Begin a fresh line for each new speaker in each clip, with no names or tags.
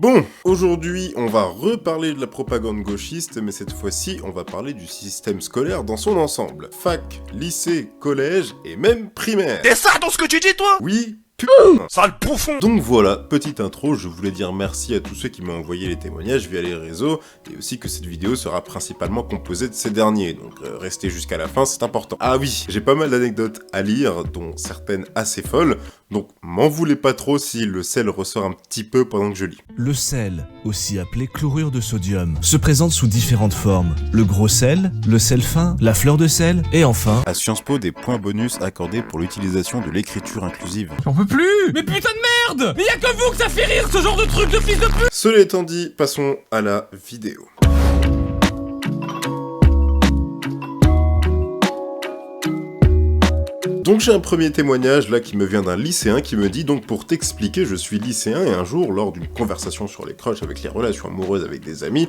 Bon, aujourd'hui, on va reparler de la propagande gauchiste, mais cette fois-ci, on va parler du système scolaire dans son ensemble. Fac, lycée, collège et même primaire.
T'es ça dans ce que tu dis, toi?
Oui,
sale bouffon.
Donc voilà, petite intro, je voulais dire merci à tous ceux qui m'ont envoyé les témoignages via les réseaux, et aussi que cette vidéo sera principalement composée de ces derniers, donc restez jusqu'à la fin, c'est important. Ah oui, j'ai pas mal d'anecdotes à lire, dont certaines assez folles, donc m'en voulez pas trop si le sel ressort un petit peu pendant que je lis.
Le sel, aussi appelé chlorure de sodium, se présente sous différentes formes. Le gros sel, le sel fin, la fleur de sel, et enfin...
À Sciences Po, des points bonus accordés pour l'utilisation de l'écriture inclusive.
J'en peux plus! Mais putain de merde! Mais y'a que vous que ça fait rire ce genre de truc de fils de pute!
Cela étant dit, passons à la vidéo. Donc j'ai un premier témoignage là qui me vient d'un lycéen qui me dit donc pour t'expliquer je suis lycéen et un jour lors d'une conversation sur les crushs avec les relations amoureuses avec des amis,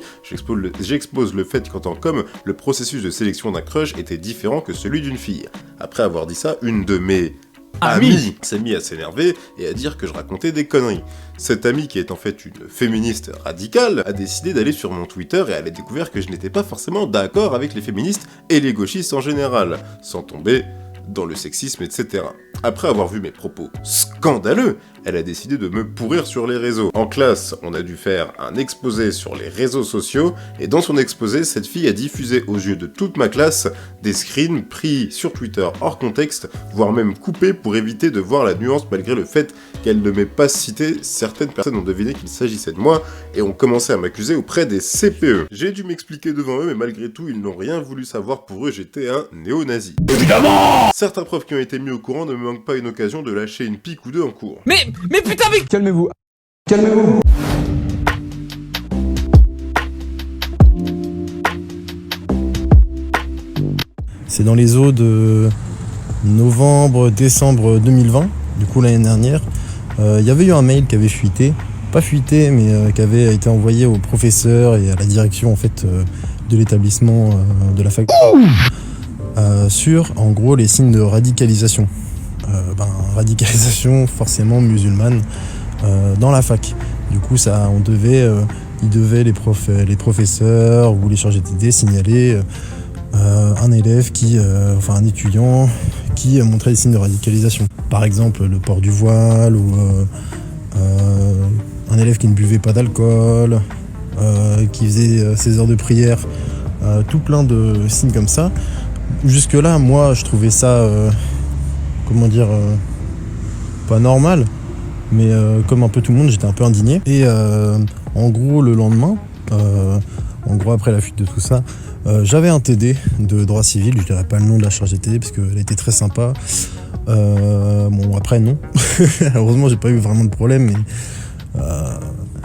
j'expose le fait qu'en tant qu'homme, le processus de sélection d'un crush était différent que celui d'une fille. Après avoir dit ça, une de mes amis s'est mis à s'énerver et à dire que je racontais des conneries. Cette amie, qui est en fait une féministe radicale, a décidé d'aller sur mon Twitter et elle a découvert que je n'étais pas forcément d'accord avec les féministes et les gauchistes en général, sans tomber dans le sexisme, etc. Après avoir vu mes propos scandaleux, elle a décidé de me pourrir sur les réseaux. En classe, on a dû faire un exposé sur les réseaux sociaux, et dans son exposé, cette fille a diffusé aux yeux de toute ma classe des screens pris sur Twitter hors contexte, voire même coupés pour éviter de voir la nuance malgré le fait qu'elle ne m'ait pas cité. Certaines personnes ont deviné qu'il s'agissait de moi, et ont commencé à m'accuser auprès des CPE. J'ai dû m'expliquer devant eux, mais malgré tout, ils n'ont rien voulu savoir. Pour eux, j'étais un néo-nazi.
Évidemment!
Certains profs qui ont été mis au courant ne me manquent pas une occasion de lâcher une pique ou deux en cours.
Mais putain mais...
Calmez-vous. Calmez-vous.
C'est dans les eaux de novembre, décembre 2020, du coup l'année dernière. Il y avait eu un mail qui avait fuité, pas fuité, mais qui avait été envoyé au professeur et à la direction en fait de l'établissement de la fac sur en gros les signes de radicalisation. Radicalisation forcément musulmane dans la fac. Du coup ça, ils devaient les professeurs ou les chargés d'idées signaler un élève un étudiant qui montrait des signes de radicalisation. Par exemple le port du voile ou un élève qui ne buvait pas d'alcool, qui faisait ses heures de prière, tout plein de signes comme ça. Jusque là moi je trouvais ça pas normal, mais comme un peu tout le monde, j'étais un peu indigné. Et en gros, le lendemain, après la fuite de tout ça, j'avais un TD de droit civil, je dirais pas le nom de la chargée TD parce qu'elle était très sympa. Après non. Heureusement, j'ai pas eu vraiment de problème, mais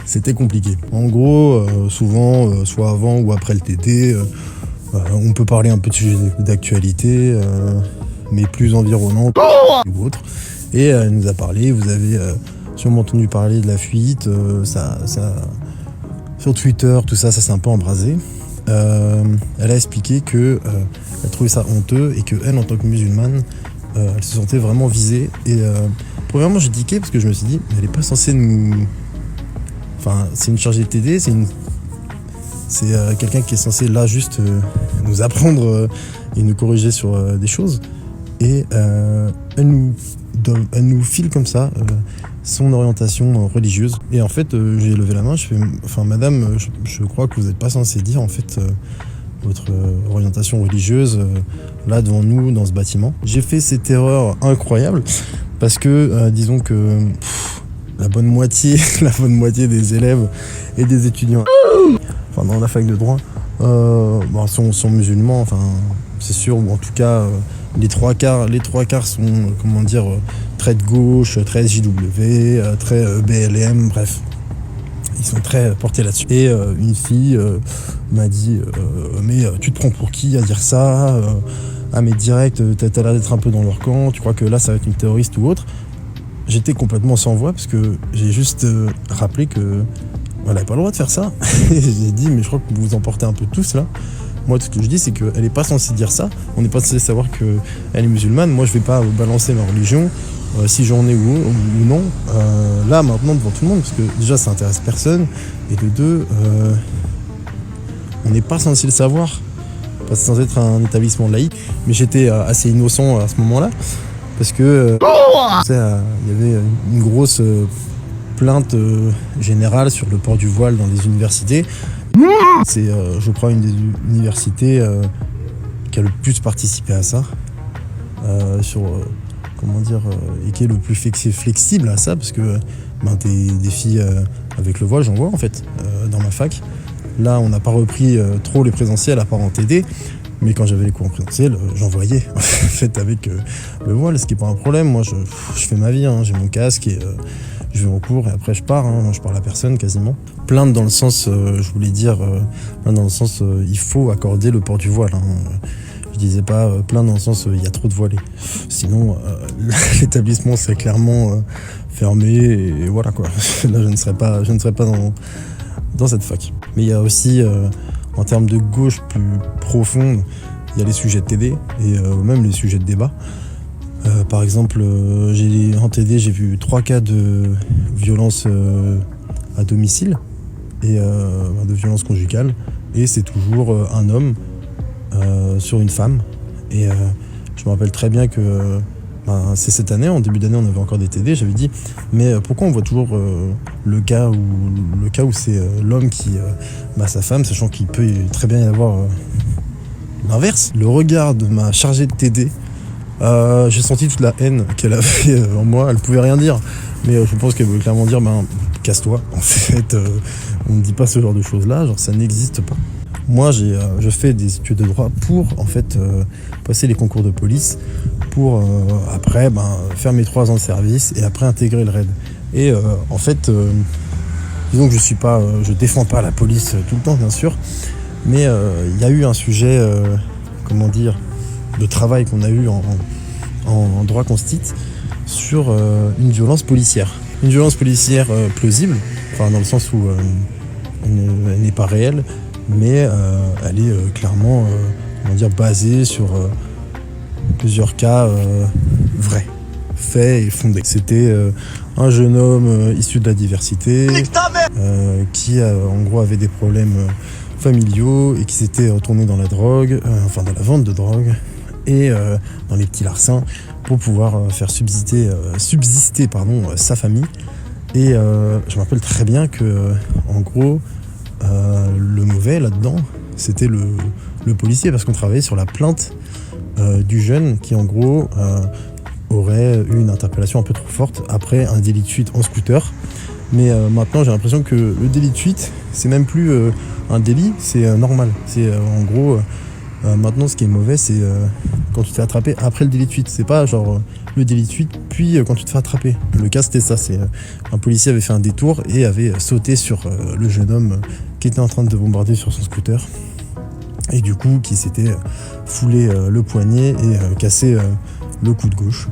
c'était compliqué. En gros, souvent, soit avant ou après le TD, on peut parler un peu de sujets d'actualité, mais plus environnantes ou autres. Et elle nous a parlé, vous avez sûrement entendu parler de la fuite, ça sur Twitter, tout ça s'est un peu embrasé. Elle a expliqué que elle trouvait ça honteux et que elle, en tant que musulmane, elle se sentait vraiment visée. Et premièrement, j'ai tiqué parce que je me suis dit, mais elle est pas censée nous... Enfin, c'est une chargée de TD, c'est quelqu'un qui est censé là juste nous apprendre et nous corriger sur des choses. Et elle nous file comme ça son orientation religieuse. Et en fait, j'ai levé la main, je fais, madame, je crois que vous n'êtes pas censé dire en fait votre orientation religieuse là devant nous dans ce bâtiment. J'ai fait cette erreur incroyable parce que disons que la bonne moitié des élèves et des étudiants dans la fac de droit sont musulmans, c'est sûr, ou en tout cas les trois quarts sont très de gauche, très JW, très BLM, bref, ils sont très portés là-dessus. Et une fille m'a dit mais tu te prends pour qui à dire ça, mais direct t'as l'air d'être un peu dans leur camp, tu crois que là ça va être une terroriste ou autre. J'étais complètement sans voix parce que j'ai juste rappelé que elle n'avait pas le droit de faire ça. J'ai dit mais je crois que vous vous emportez un peu tous là. Moi, ce que je dis, c'est qu'elle n'est pas censée dire ça. On n'est pas censé savoir qu'elle est musulmane. Moi, je vais pas balancer ma religion si j'en ai ou non, là maintenant devant tout le monde, parce que déjà ça intéresse personne, et de deux, on n'est pas censé le savoir, parce que c'est censé être un établissement laïque, mais j'étais assez innocent à ce moment-là, parce que il y avait une grosse plainte générale sur le port du voile dans les universités. C'est, je crois, une des universités qui a le plus participé à ça, et qui est le plus flexible à ça, parce que des filles avec le voile, j'en vois en fait dans ma fac. Là, on n'a pas repris trop les présentiels à part en TD, mais quand j'avais les cours en présentiel, j'en voyais en fait avec le voile, ce qui n'est pas un problème. Moi, je fais ma vie, hein, j'ai mon casque et je vais en cours et après je pars. Moi, je parle à personne quasiment. Plainte dans le sens, je voulais dire, plainte dans le sens, il faut accorder le port du voile. Je disais pas plainte dans le sens, il y a trop de voilés. Sinon, l'établissement serait clairement fermé et voilà quoi. Là, je ne serais pas dans cette fac. Mais il y a aussi, en termes de gauche plus profonde, il y a les sujets de TD et même les sujets de débat. Par exemple, en TD, j'ai vu 3 cas de violence à domicile et de violence conjugale, et c'est toujours un homme sur une femme. Et je me rappelle très bien que c'est cette année, en début d'année, on avait encore des TD, j'avais dit mais pourquoi on voit toujours le cas où c'est l'homme qui bat sa femme, sachant qu'il peut très bien y avoir l'inverse. Le regard de ma chargée de TD, j'ai senti toute la haine qu'elle avait en moi. Elle pouvait rien dire, mais je pense qu'elle voulait clairement dire casse-toi. En fait, on ne dit pas ce genre de choses là, genre ça n'existe pas. Moi, je fais des études de droit pour en fait passer les concours de police, pour après faire mes 3 ans de service et après intégrer le RAID. Et en fait, disons que je défends pas la police tout le temps bien sûr, mais il y a eu un sujet, de travail qu'on a eu en droit constit sur une violence policière. Une violence policière plausible, dans le sens où elle n'est pas réelle, mais elle est clairement basée sur plusieurs cas vrais, faits et fondés. C'était un jeune homme issu de la diversité qui en gros avait des problèmes familiaux et qui s'était retourné dans la drogue, dans la vente de drogue et dans les petits larcins pour pouvoir faire subsister sa famille. Et je me rappelle très bien que en gros le mauvais là-dedans c'était le policier, parce qu'on travaillait sur la plainte du jeune qui en gros aurait eu une interpellation un peu trop forte après un délit de fuite en scooter. Mais maintenant j'ai l'impression que le délit de fuite c'est même plus un délit, c'est normal. C'est en gros maintenant ce qui est mauvais c'est quand tu te fais attraper après le délit de fuite. C'est pas genre le délit de fuite puis quand tu te fais attraper. Le cas c'était ça, c'est un policier avait fait un détour et avait sauté sur le jeune homme qui était en train de bombarder sur son scooter et du coup qui s'était foulé le poignet et cassé le coude gauche.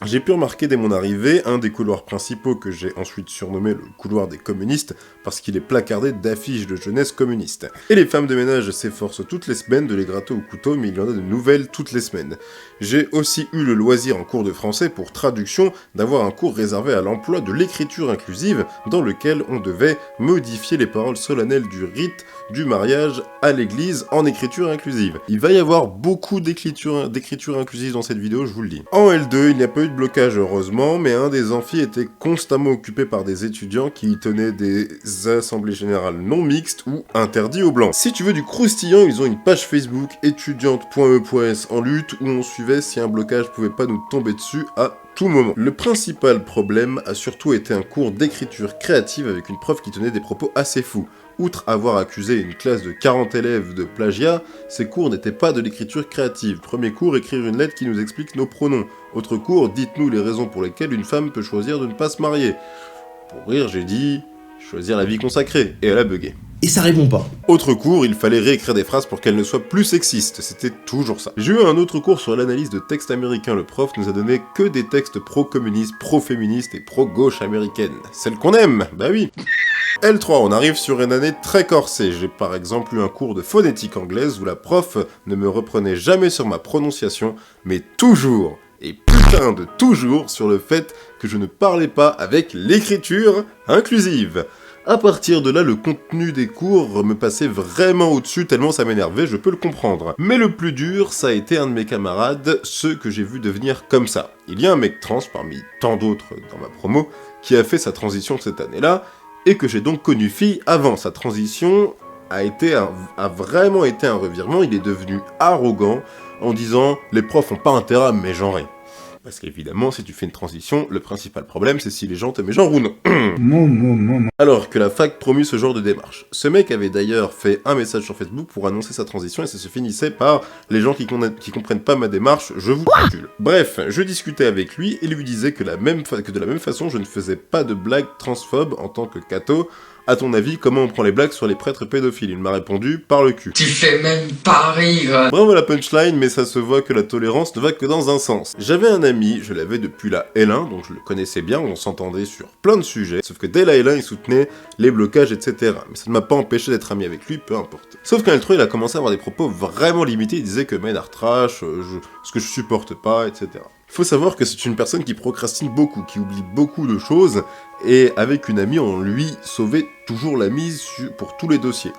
J'ai pu remarquer dès mon arrivée un des couloirs principaux que j'ai ensuite surnommé le couloir des communistes parce qu'il est placardé d'affiches de jeunesse communiste. Et les femmes de ménage s'efforcent toutes les semaines de les gratter au couteau, mais il y en a de nouvelles toutes les semaines. J'ai aussi eu le loisir en cours de français pour traduction d'avoir un cours réservé à l'emploi de l'écriture inclusive dans lequel on devait modifier les paroles solennelles du rite du mariage à l'église en écriture inclusive. Il va y avoir beaucoup d'écriture inclusive dans cette vidéo, je vous le dis. En L2, il n'y a pas eu de blocage heureusement, mais un des amphis était constamment occupé par des étudiants qui y tenaient des assemblées générales non mixtes ou interdits aux blancs. Si tu veux du croustillant, ils ont une page Facebook étudiante.e.s en lutte où on suivait si un blocage pouvait pas nous tomber dessus à tout moment. Le principal problème a surtout été un cours d'écriture créative avec une prof qui tenait des propos assez fous. Outre avoir accusé une classe de 40 élèves de plagiat, ces cours n'étaient pas de l'écriture créative. Premier cours, écrire une lettre qui nous explique nos pronoms. Autre cours, dites-nous les raisons pour lesquelles une femme peut choisir de ne pas se marier. Pour rire, j'ai dit choisir la vie consacrée, et elle a bugué.
Et ça répond pas.
Autre cours, il fallait réécrire des phrases pour qu'elles ne soient plus sexistes, c'était toujours ça. J'ai eu un autre cours sur l'analyse de textes américains, le prof nous a donné que des textes pro-communistes, pro-féministes et pro-gauche américaine. Celle qu'on aime, bah oui. L3, on arrive sur une année très corsée. J'ai par exemple eu un cours de phonétique anglaise où la prof ne me reprenait jamais sur ma prononciation, mais toujours, et putain de toujours, sur le fait que je ne parlais pas avec l'écriture inclusive. À partir de là, le contenu des cours me passait vraiment au-dessus tellement ça m'énervait, je peux le comprendre. Mais le plus dur, ça a été un de mes camarades, ceux que j'ai vu devenir comme ça. Il y a un mec trans, parmi tant d'autres dans ma promo, qui a fait sa transition cette année-là, et que j'ai donc connu fille avant. Sa transition a vraiment été un revirement, il est devenu arrogant en disant « les profs ont pas intérêt à me mégenrer ». Parce qu'évidemment, si tu fais une transition, le principal problème, c'est si les gens te mégenrent ou non. Alors que la fac promut ce genre de démarche. Ce mec avait d'ailleurs fait un message sur Facebook pour annoncer sa transition et ça se finissait par « les gens qui comprennent pas ma démarche, je vous encule ». Bref, je discutais avec lui et lui disais que de la même façon, je ne faisais pas de blagues transphobes en tant que catho. À ton avis, comment on prend les blagues sur les prêtres pédophiles ? Il m'a répondu, par le cul.
Tu fais même pas rire.
Bravo la punchline, mais ça se voit que la tolérance ne va que dans un sens. J'avais un ami, je l'avais depuis la L1, donc je le connaissais bien, on s'entendait sur plein de sujets, sauf que dès la L1, il soutenait les blocages, etc. Mais ça ne m'a pas empêché d'être ami avec lui, peu importe. Sauf qu'en L3, il a commencé à avoir des propos vraiment limités, il disait que Ménard trash, ce que je supporte pas, etc. Faut savoir que c'est une personne qui procrastine beaucoup, qui oublie beaucoup de choses, et avec une amie, on lui sauvait toujours la mise pour tous les dossiers.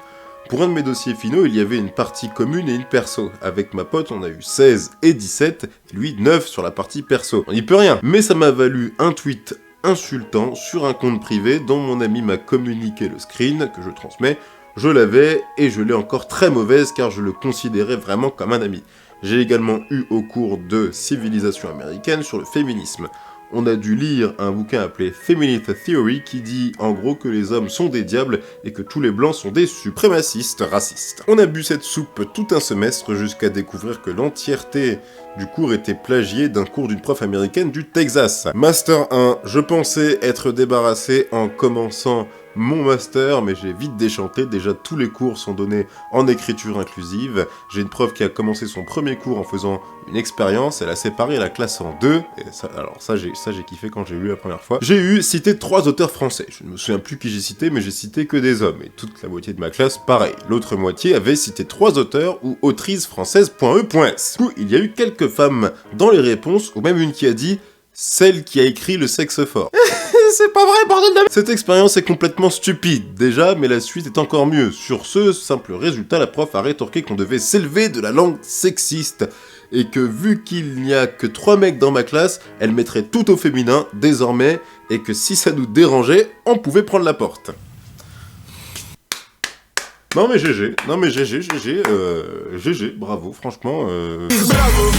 Pour un de mes dossiers finaux, il y avait une partie commune et une perso. Avec ma pote, on a eu 16 et 17, et lui 9 sur la partie perso. On n'y peut rien. Mais ça m'a valu un tweet insultant sur un compte privé dont mon ami m'a communiqué le screen que je transmets. Je l'avais, et je l'ai encore très mauvaise car je le considérais vraiment comme un ami. J'ai également eu au cours de civilisation américaine sur le féminisme. On a dû lire un bouquin appelé Feminist Theory qui dit en gros que les hommes sont des diables et que tous les blancs sont des suprémacistes racistes. On a bu cette soupe tout un semestre jusqu'à découvrir que l'entièreté du cours était plagié d'un cours d'une prof américaine du Texas. Master 1, je pensais être débarrassé en commençant mon master, mais j'ai vite déchanté, déjà tous les cours sont donnés en écriture inclusive. J'ai une prof qui a commencé son premier cours en faisant une expérience, elle a séparé la classe en deux, et ça j'ai kiffé quand j'ai lu la première fois. J'ai cité 3 auteurs français, je ne me souviens plus qui j'ai cité, mais j'ai cité que des hommes, et toute la moitié de ma classe, pareil. L'autre moitié avait cité 3 auteurs ou autrices françaises.e.s. Du coup, il y a eu quelques femmes dans les réponses, ou même une qui a dit « celle qui a écrit le sexe fort ». C'est pas vrai, bordel de... Cette expérience est complètement stupide, déjà, mais la suite est encore mieux. Sur ce simple résultat, la prof a rétorqué qu'on devait s'élever de la langue sexiste, et que vu qu'il n'y a que 3 mecs dans ma classe, elle mettrait tout au féminin, désormais, et que si ça nous dérangeait, on pouvait prendre la porte. Non mais GG, bravo, franchement... Bravo.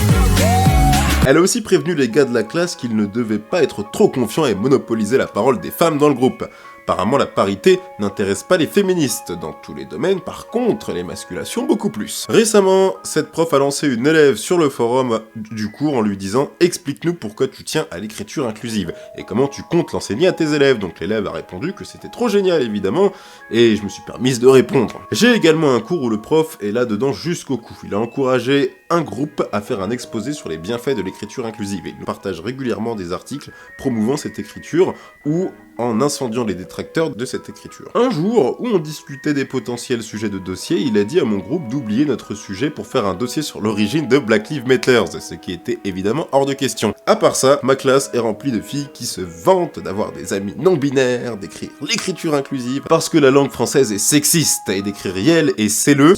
Elle a aussi prévenu les gars de la classe qu'ils ne devaient pas être trop confiants et monopoliser la parole des femmes dans le groupe. Apparemment, la parité n'intéresse pas les féministes dans tous les domaines, par contre, l'émasculation beaucoup plus. Récemment, cette prof a lancé une élève sur le forum du cours en lui disant « Explique-nous pourquoi tu tiens à l'écriture inclusive et comment tu comptes l'enseigner à tes élèves ?» Donc l'élève a répondu que c'était trop génial, évidemment, et je me suis permise de répondre. J'ai également un cours où le prof est là-dedans jusqu'au cou. Il a encouragé un groupe à faire un exposé sur les bienfaits de l'écriture inclusive et il nous partage régulièrement des articles promouvant cette écriture ou en incendiant les détracteurs de cette écriture. Un jour, où on discutait des potentiels sujets de dossier, il a dit à mon groupe d'oublier notre sujet pour faire un dossier sur l'origine de Black Lives Matter, ce qui était évidemment hors de question. À part ça, ma classe est remplie de filles qui se vantent d'avoir des amis non-binaires, d'écrire l'écriture inclusive, parce que la langue française est sexiste, et d'écrire YEL et c'est-le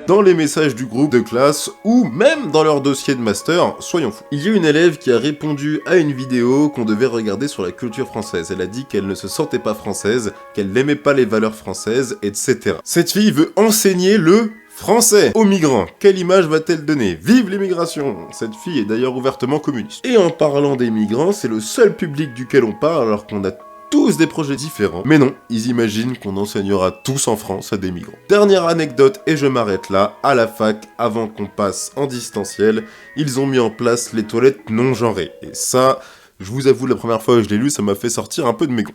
dans les messages du groupe de classe, ou même dans leur dossier de master, soyons fous. Il y a une élève qui a répondu à une vidéo qu'on devait regarder sur la culture française. Elle a dit qu'elle ne se sentait pas française, qu'elle n'aimait pas les valeurs françaises, etc. Cette fille veut enseigner le français aux migrants. Quelle image va-t-elle donner? Vive l'immigration! Cette fille est d'ailleurs ouvertement communiste. Et en parlant des migrants, c'est le seul public duquel on parle alors qu'on a tous des projets différents. Mais non, ils imaginent qu'on enseignera tous en France à des migrants. Dernière anecdote, et je m'arrête là, à la fac, avant qu'on passe en distanciel, ils ont mis en place les toilettes non genrées. Et ça, je vous avoue, la première fois que je l'ai lu, ça m'a fait sortir un peu de mes gonds.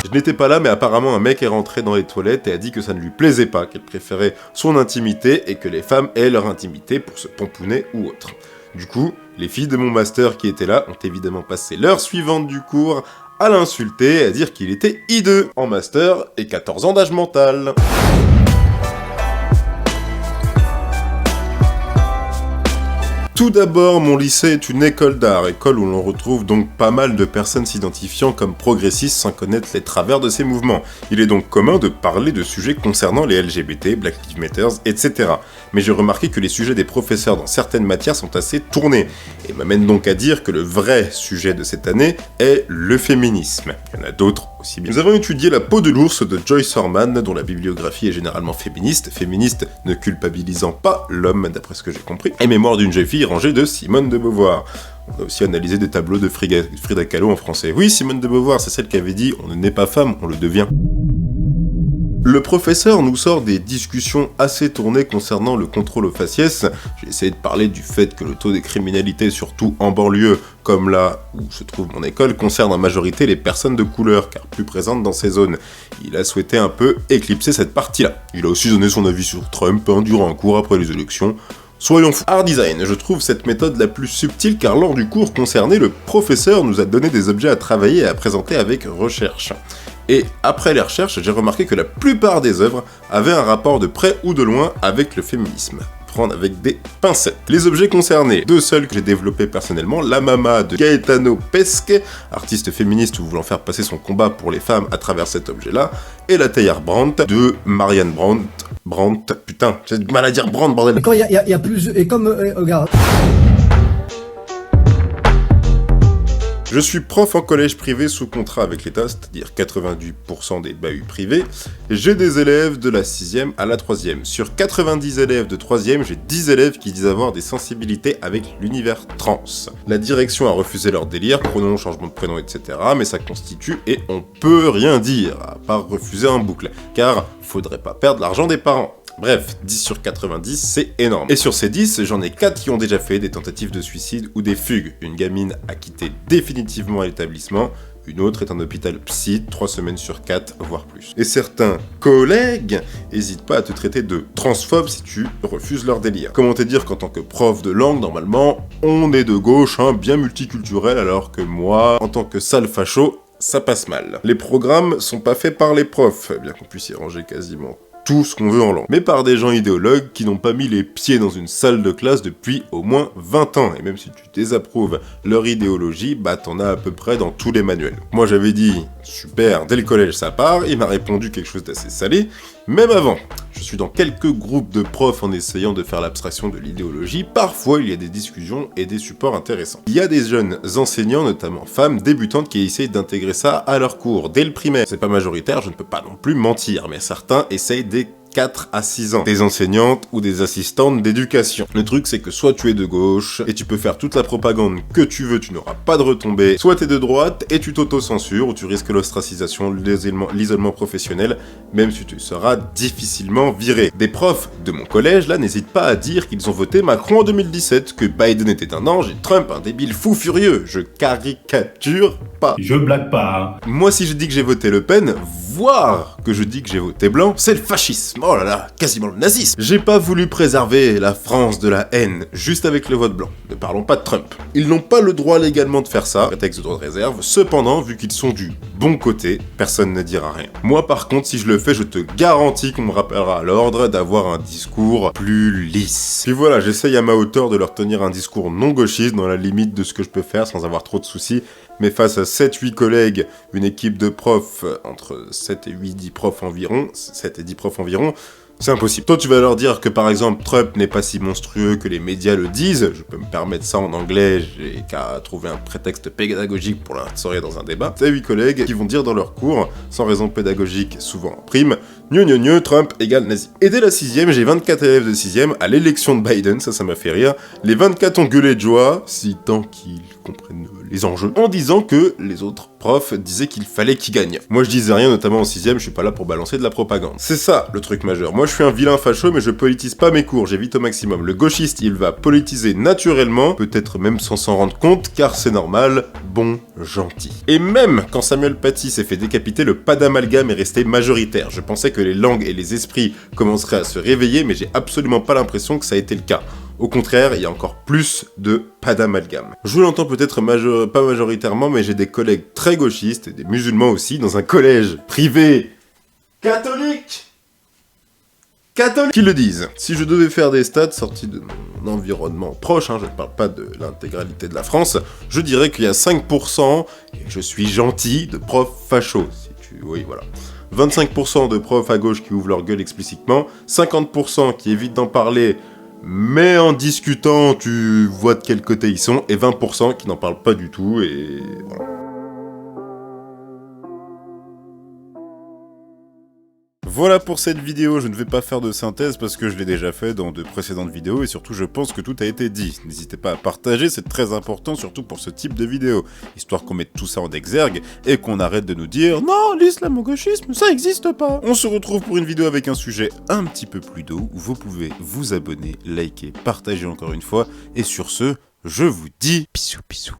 Je n'étais pas là, mais apparemment un mec est rentré dans les toilettes et a dit que ça ne lui plaisait pas, qu'elle préférait son intimité et que les femmes aient leur intimité pour se pompouner ou autre. Du coup, les filles de mon master qui étaient là ont évidemment passé l'heure suivante du cours à l'insulter, à dire qu'il était hideux, en master et 14 ans d'âge mental. Tout d'abord, mon lycée est une école d'art, école où l'on retrouve donc pas mal de personnes s'identifiant comme progressistes sans connaître les travers de ces mouvements. Il est donc commun de parler de sujets concernant les LGBT, Black Lives Matter, etc. Mais j'ai remarqué que les sujets des professeurs dans certaines matières sont assez tournés, et m'amène donc à dire que le vrai sujet de cette année est le féminisme. Il y en a d'autres aussi bien. Nous avons étudié La peau de l'ours de Joyce Orman, dont la bibliographie est généralement féministe ne culpabilisant pas l'homme d'après ce que j'ai compris, et Mémoire d'une jeune fille rangée de Simone de Beauvoir. On a aussi analysé des tableaux de Frida Kahlo en français. Oui, Simone de Beauvoir, c'est celle qui avait dit « On ne naît pas femme, on le devient ». Le professeur nous sort des discussions assez tournées concernant le contrôle aux faciès. J'ai essayé de parler du fait que le taux de criminalité, surtout en banlieue, comme là où se trouve mon école, concerne en majorité les personnes de couleur, car plus présentes dans ces zones. Il a souhaité un peu éclipser cette partie-là. Il a aussi donné son avis sur Trump, durant un cours après les élections. Soyons fous. Art design, je trouve cette méthode la plus subtile car lors du cours concerné, le professeur nous a donné des objets à travailler et à présenter avec recherche. Et après les recherches, j'ai remarqué que la plupart des œuvres avaient un rapport de près ou de loin avec le féminisme. Prendre avec des pincettes. Les objets concernés, deux seuls que j'ai développés personnellement, la Mama de Gaetano Pesce, artiste féministe voulant faire passer son combat pour les femmes à travers cet objet-là, et la théière Brandt de Marianne Brandt, putain, j'ai du mal à dire Brandt, bordel.
Et quand il y a plus, et comme, regarde.
Je suis prof en collège privé sous contrat avec l'État, c'est-à-dire 98% des bahuts privés. J'ai des élèves de la 6e à la 3e. Sur 90 élèves de 3e, j'ai 10 élèves qui disent avoir des sensibilités avec l'univers trans. La direction a refusé leur délire, pronom, changement de prénom, etc. Mais ça constitue et on peut rien dire, à part refuser un boucle. Car faudrait pas perdre l'argent des parents. Bref, 10 sur 90, c'est énorme. Et sur ces 10, j'en ai 4 qui ont déjà fait des tentatives de suicide ou des fugues. Une gamine a quitté définitivement l'établissement, une autre est en hôpital psy 3 semaines sur 4, voire plus. Et certains collègues hésitent pas à te traiter de transphobe si tu refuses leur délire. Comment te dire qu'en tant que prof de langue, normalement, on est de gauche, bien multiculturel, alors que moi, en tant que sale facho, ça passe mal. Les programmes sont pas faits par les profs, bien qu'on puisse y ranger quasiment tout ce qu'on veut en langue, mais par des gens idéologues qui n'ont pas mis les pieds dans une salle de classe depuis au moins 20 ans, et même si tu désapprouves leur idéologie, t'en as à peu près dans tous les manuels. Moi j'avais dit, super, dès le collège ça part, il m'a répondu quelque chose d'assez salé, même avant. Je suis dans quelques groupes de profs en essayant de faire l'abstraction de l'idéologie, parfois il y a des discussions et des supports intéressants. Il y a des jeunes enseignants, notamment femmes, débutantes qui essayent d'intégrer ça à leurs cours, dès le primaire. C'est pas majoritaire, je ne peux pas non plus mentir, mais certains essayent dès 4 à 6 ans, des enseignantes ou des assistantes d'éducation. Le truc c'est que soit tu es de gauche et tu peux faire toute la propagande que tu veux, tu n'auras pas de retombées, soit tu es de droite et tu t'auto-censures ou tu risques l'ostracisation, l'isolement professionnel, même si tu seras difficilement viré. Des profs de mon collège là n'hésitent pas à dire qu'ils ont voté Macron en 2017, que Biden était un ange et Trump un débile fou furieux. Je caricature pas.
Je blague pas.
Moi si je dis que j'ai voté Le Pen, voire que je dis que j'ai voté blanc, c'est le fascisme. Oh là là, quasiment le nazisme. J'ai pas voulu préserver la France de la haine, juste avec le vote blanc. Ne parlons pas de Trump. Ils n'ont pas le droit légalement de faire ça, prétexte de droit de réserve. Cependant, vu qu'ils sont du bon côté, personne ne dira rien. Moi par contre, si je le fais, je te garantis qu'on me rappellera à l'ordre d'avoir un discours plus lisse. Puis voilà, j'essaye à ma hauteur de leur tenir un discours non gauchiste dans la limite de ce que je peux faire sans avoir trop de soucis. Mais face à 7-8 collègues, une équipe de profs, entre 7 et 10 profs environ, c'est impossible. Toi, tu vas leur dire que, par exemple, Trump n'est pas si monstrueux que les médias le disent. Je peux me permettre ça en anglais, j'ai qu'à trouver un prétexte pédagogique pour l'insérer dans un débat. T'as 8 collègues qui vont dire dans leur cours, sans raison pédagogique, souvent en prime, Trump égale nazi. Et dès la 6ème, j'ai 24 élèves de 6ème à l'élection de Biden, ça m'a fait rire. Les 24 ont gueulé de joie, si tant qu'ils comprennent les enjeux, en disant que les autres profs disaient qu'il fallait qu'ils gagnent. Moi je disais rien, notamment en 6ème, je suis pas là pour balancer de la propagande. C'est ça le truc majeur. Moi je suis un vilain facho, mais je politise pas mes cours, j'évite au maximum. Le gauchiste, il va politiser naturellement, peut-être même sans s'en rendre compte, car c'est normal, bon, gentil. Et même quand Samuel Paty s'est fait décapiter, le pas d'amalgame est resté majoritaire. Je pensais que les langues et les esprits commenceraient à se réveiller, mais j'ai absolument pas l'impression que ça a été le cas. Au contraire, il y a encore plus de pas d'amalgame. Je l'entends peut-être pas majoritairement, mais j'ai des collègues très gauchistes, et des musulmans aussi, dans un collège privé catholique qui le disent. Si je devais faire des stats sortis de mon environnement proche, je ne parle pas de l'intégralité de la France, je dirais qu'il y a 5%, et je suis gentil, de profs fachos. Oui, voilà. 25% de profs à gauche qui ouvrent leur gueule explicitement, 50% qui évitent d'en parler, mais en discutant, tu vois de quel côté ils sont, et 20% qui n'en parlent pas du tout, et voilà.
Voilà pour cette vidéo, je ne vais pas faire de synthèse parce que je l'ai déjà fait dans de précédentes vidéos et surtout je pense que tout a été dit. N'hésitez pas à partager, c'est très important surtout pour ce type de vidéo, histoire qu'on mette tout ça en exergue et qu'on arrête de nous dire « Non, l'islamo-gauchisme, ça existe pas !» On se retrouve pour une vidéo avec un sujet un petit peu plus doux où vous pouvez vous abonner, liker, partager encore une fois et sur ce, je vous dis bisous bisous.